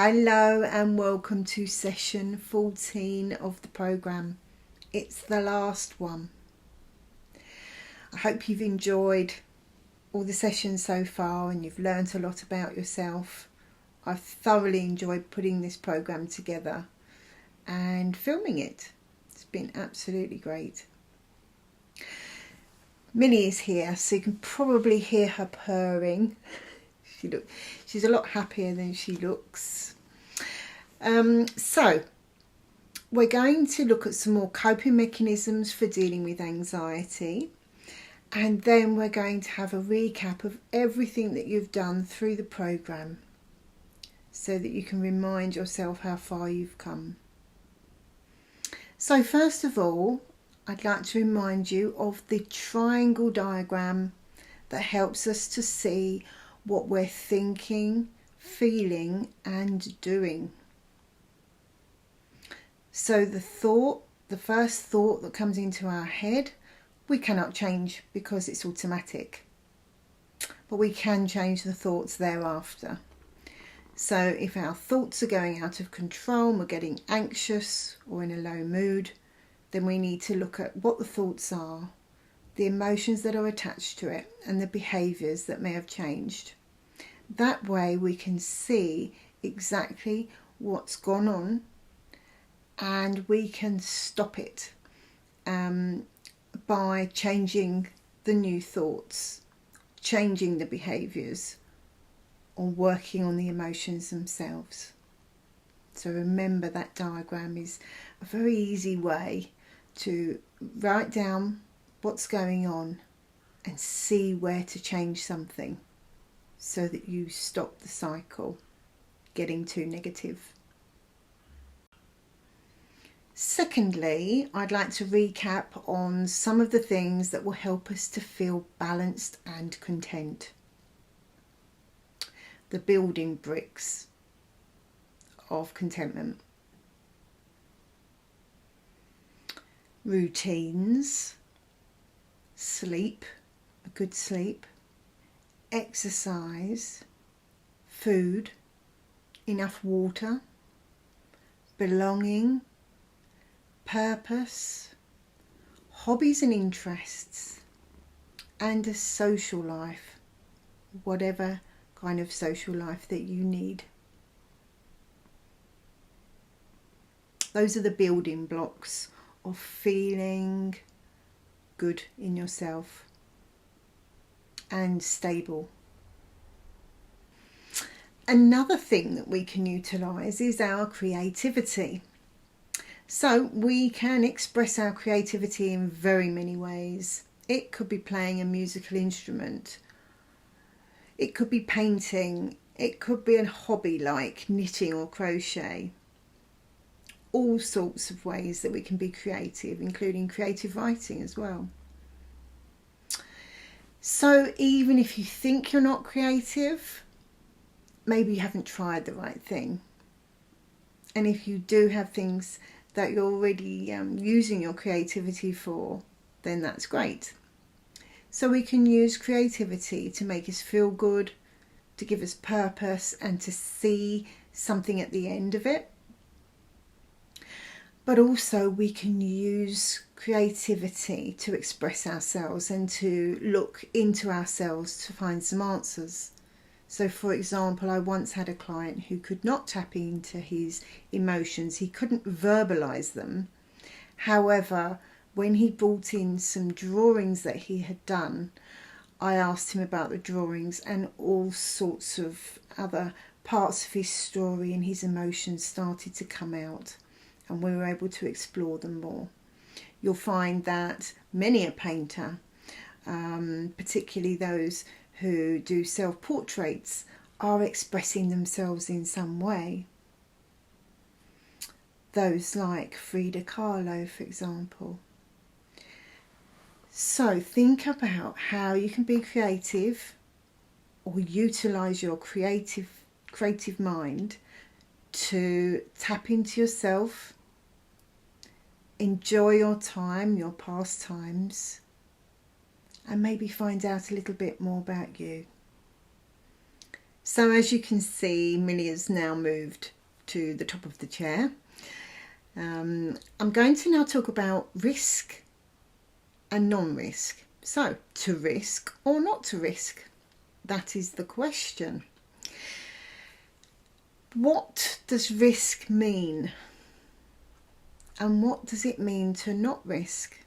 Hello and welcome to session 14 of the programme. It's the last one. I hope you've enjoyed all the sessions so far and you've learnt a lot about yourself. I've thoroughly enjoyed putting this programme together and filming it. It's been absolutely great. Millie is here, so you can probably hear her purring. She's a lot happier than she looks. So we're going to look at some more coping mechanisms for dealing with anxiety, and then we're going to have a recap of everything that you've done through the programme so that you can remind yourself how far you've come. So first of all, I'd like to remind you of the triangle diagram that helps us to see what we're thinking, feeling and doing. So the first thought that comes into our head, we cannot change because it's automatic. But we can change the thoughts thereafter. So if our thoughts are going out of control and we're getting anxious or in a low mood, then we need to look at what the thoughts are, the emotions that are attached to it and the behaviours that may have changed. That way we can see exactly what's gone on and we can stop it by changing the new thoughts, changing the behaviours or working on the emotions themselves. So remember, that diagram is a very easy way to write down what's going on and see where to change something so that you stop the cycle getting too negative. Secondly, I'd like to recap on some of the things that will help us to feel balanced and content. The building bricks of contentment. Routines, sleep, a good sleep, exercise, food, enough water, belonging, purpose, hobbies and interests, and a social life, whatever kind of social life that you need. Those are the building blocks of feeling good in yourself and stable. Another thing that we can utilise is our creativity. So we can express our creativity in very many ways. It could be playing a musical instrument. It could be painting. It could be a hobby like knitting or crochet. All sorts of ways that we can be creative, including creative writing as well. So even if you think you're not creative, maybe you haven't tried the right thing. And if you do have things that you're already using your creativity for, then that's great. So we can use creativity to make us feel good, to give us purpose and to see something at the end of it. But also we can use creativity to express ourselves and to look into ourselves to find some answers. So for example, I once had a client who could not tap into his emotions. He couldn't verbalise them. However, when he brought in some drawings that he had done, I asked him about the drawings and all sorts of other parts of his story and his emotions started to come out. And we were able to explore them more. You'll find that many a painter, particularly those who do self-portraits, are expressing themselves in some way. Those like Frida Kahlo, for example. So think about how you can be creative or utilise your creative mind to tap into yourself, enjoy your time, your pastimes, and maybe find out a little bit more about you. So as you can see, Millie has now moved to the top of the chair. I'm going to now talk about risk and non-risk. So, to risk or not to risk? That is the question. What does risk mean? And what does it mean to not risk?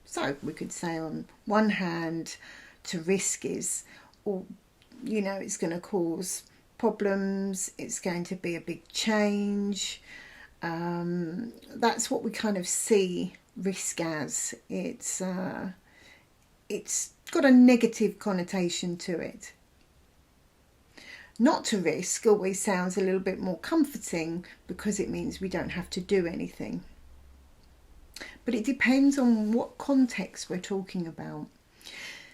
So we could say on one hand, to risk is, or it's going to cause problems, it's going to be a big change. That's what we kind of see risk as. It's got a negative connotation to it. Not to risk always sounds a little bit more comforting because it means we don't have to do anything. But it depends on what context we're talking about.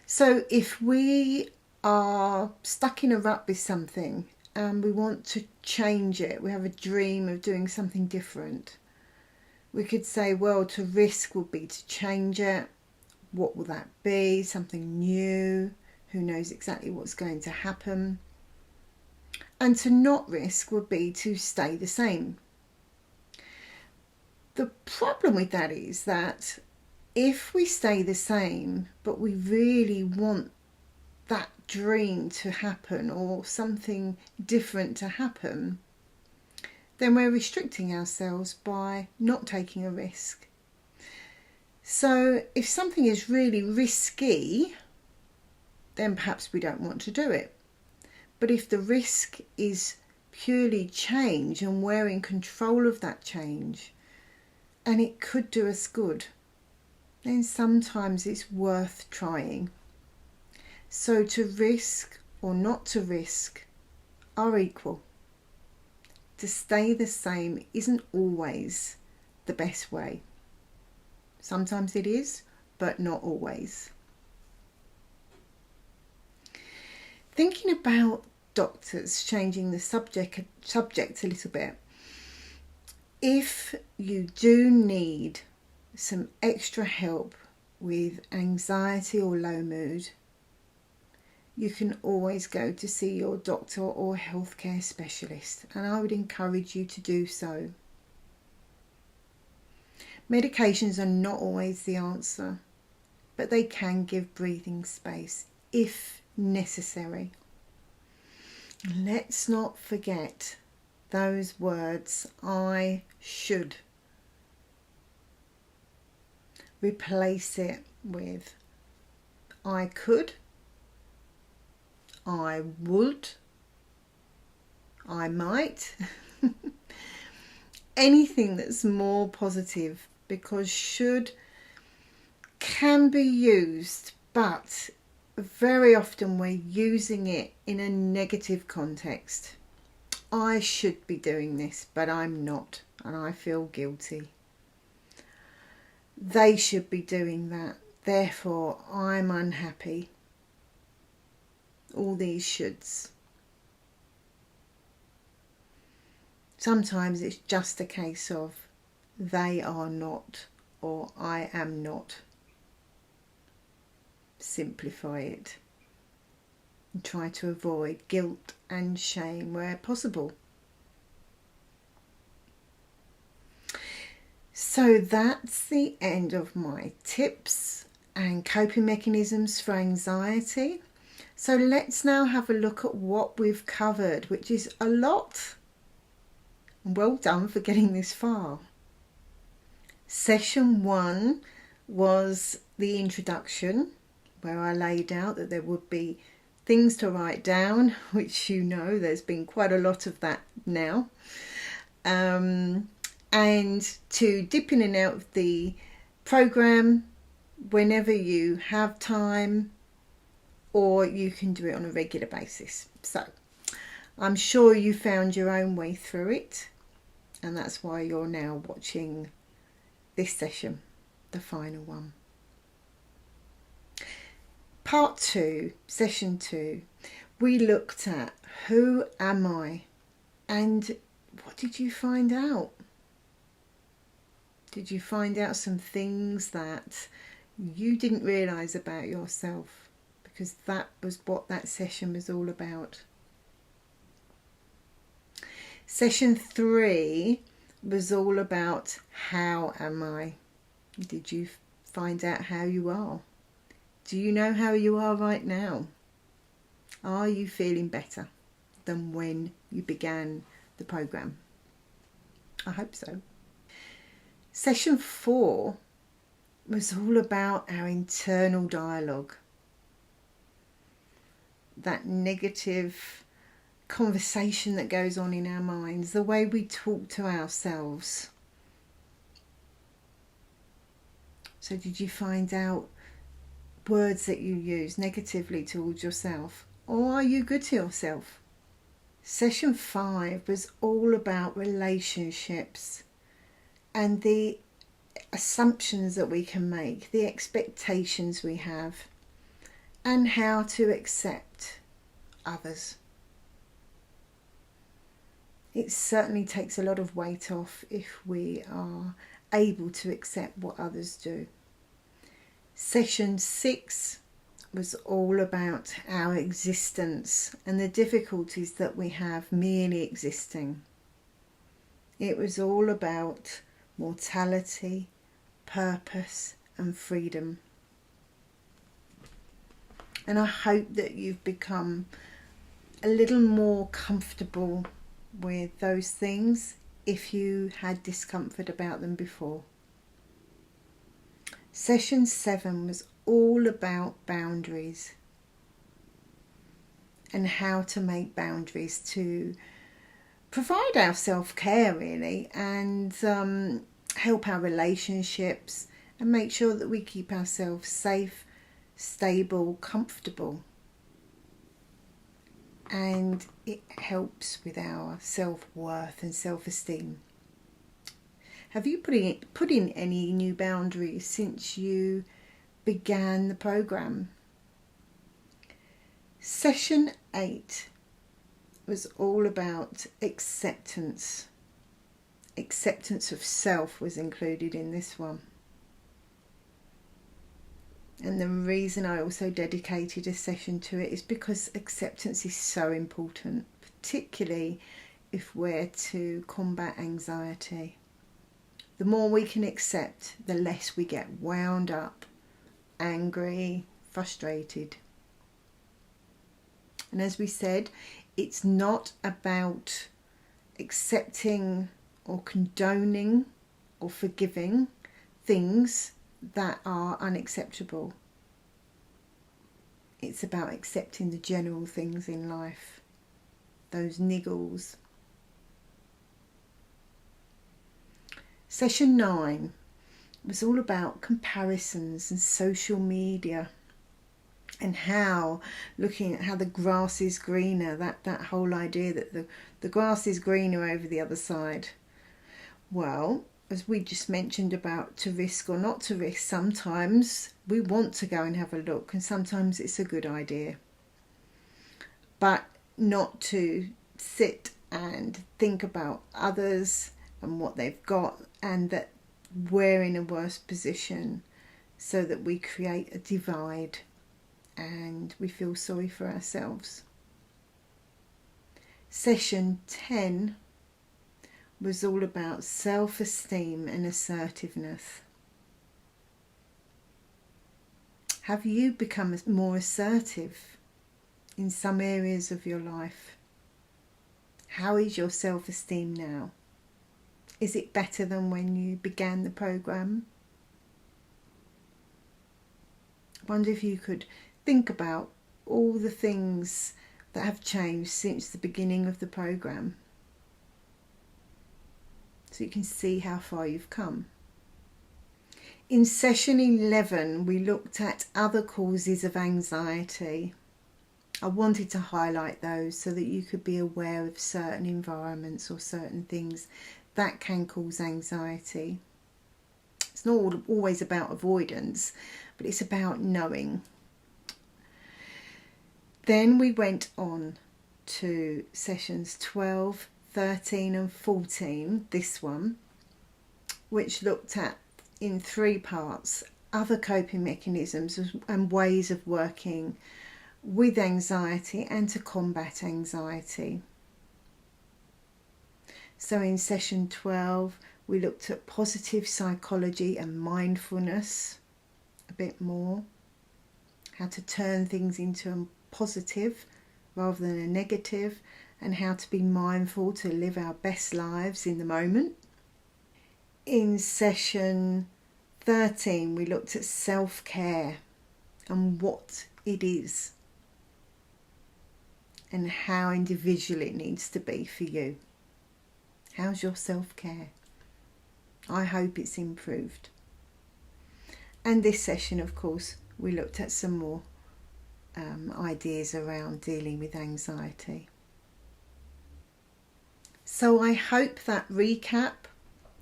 So if we are stuck in a rut with something and we want to change it, we have a dream of doing something different, we could say, well, to risk would be to change it. What will that be? Something new. Who knows exactly what's going to happen? And to not risk would be to stay the same. The problem with that is that if we stay the same, but we really want that dream to happen or something different to happen, then we're restricting ourselves by not taking a risk. So if something is really risky, then perhaps we don't want to do it. But if the risk is purely change and we're in control of that change and it could do us good, then sometimes it's worth trying. So to risk or not to risk are equal. To stay the same isn't always the best way. Sometimes it is, but not always. Thinking about doctors, changing the subject a little bit. If you do need some extra help with anxiety or low mood, you can always go to see your doctor or healthcare specialist, and I would encourage you to do so. Medications are not always the answer, but they can give breathing space if necessary. Let's not forget those words, I should. Replace it with I could, I would, I might. Anything that's more positive, because should can be used, but very often we're using it in a negative context. I should be doing this, but I'm not, and I feel guilty. They should be doing that, therefore I'm unhappy. All these shoulds. Sometimes it's just a case of they are not or I am not. Simplify it and try to avoid guilt and shame where possible. So that's the end of my tips and coping mechanisms for anxiety. So let's now have a look at what we've covered, which is a lot. Well done for getting this far. Session 1 was the introduction, where I laid out that there would be things to write down, which there's been quite a lot of that now. And to dip in and out of the programme whenever you have time, or you can do it on a regular basis. So I'm sure you found your own way through it, and that's why you're now watching this session, the final one. Part 2, session 2, we looked at who am I and what did you find out? Did you find out some things that you didn't realise about yourself? Because that was what that session was all about. Session 3 was all about how am I? Did you find out how you are? Do you know how you are right now? Are you feeling better than when you began the program? I hope so. Session 4 was all about our internal dialogue. That negative conversation that goes on in our minds, the way we talk to ourselves. So did you find out words that you use negatively towards yourself? Or are you good to yourself? Session 5 was all about relationships and the assumptions that we can make, the expectations we have, and how to accept others. It certainly takes a lot of weight off if we are able to accept what others do. Session 6 was all about our existence and the difficulties that we have merely existing. It was all about mortality, purpose and freedom. And I hope that you've become a little more comfortable with those things if you had discomfort about them before. Session 7 was all about boundaries and how to make boundaries to provide our self-care really, and help our relationships and make sure that we keep ourselves safe, stable, comfortable. And it helps with our self-worth and self-esteem. Have you put in any new boundaries since you began the program? Session 8 was all about acceptance. Acceptance of self was included in this one. And the reason I also dedicated a session to it is because acceptance is so important, particularly if we're to combat anxiety. The more we can accept, the less we get wound up, angry, frustrated. And as we said, it's not about accepting or condoning or forgiving things that are unacceptable. It's about accepting the general things in life, those niggles. Session 9 was all about comparisons and social media and how, looking at how the grass is greener, that whole idea that the grass is greener over the other side. Well, as we just mentioned about to risk or not to risk, sometimes we want to go and have a look and sometimes it's a good idea. But not to sit and think about others and what they've got and that we're in a worse position, so that we create a divide and we feel sorry for ourselves. Session 10 was all about self-esteem and assertiveness. Have you become more assertive in some areas of your life? How is your self-esteem now? Is it better than when you began the program? I wonder if you could think about all the things that have changed since the beginning of the program, so you can see how far you've come. In session 11, we looked at other causes of anxiety. I wanted to highlight those so that you could be aware of certain environments or certain things that can cause anxiety. It's not always about avoidance, but it's about knowing. Then we went on to sessions 12, 13 and 14, this one, which looked at, in 3 parts, other coping mechanisms and ways of working with anxiety and to combat anxiety. So in session 12, we looked at positive psychology and mindfulness a bit more, how to turn things into a positive rather than a negative, and how to be mindful to live our best lives in the moment. In session 13, we looked at self-care and what it is and how individual it needs to be for you. How's your self-care? I hope it's improved. And this session, of course, we looked at some more ideas around dealing with anxiety. So I hope that recap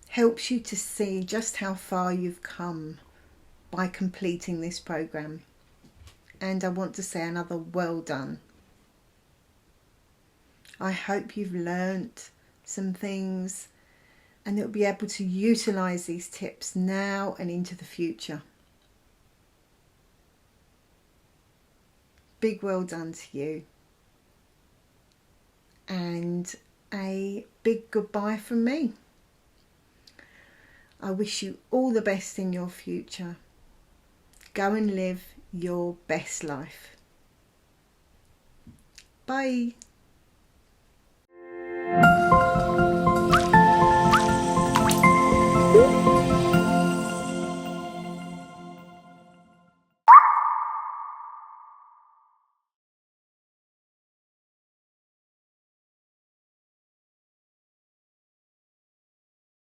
helps you to see just how far you've come by completing this program. And I want to say another well done. I hope you've learnt some things and you'll be able to utilise these tips now and into the future. Big well done to you. And a big goodbye from me. I wish you all the best in your future. Go and live your best life. Bye.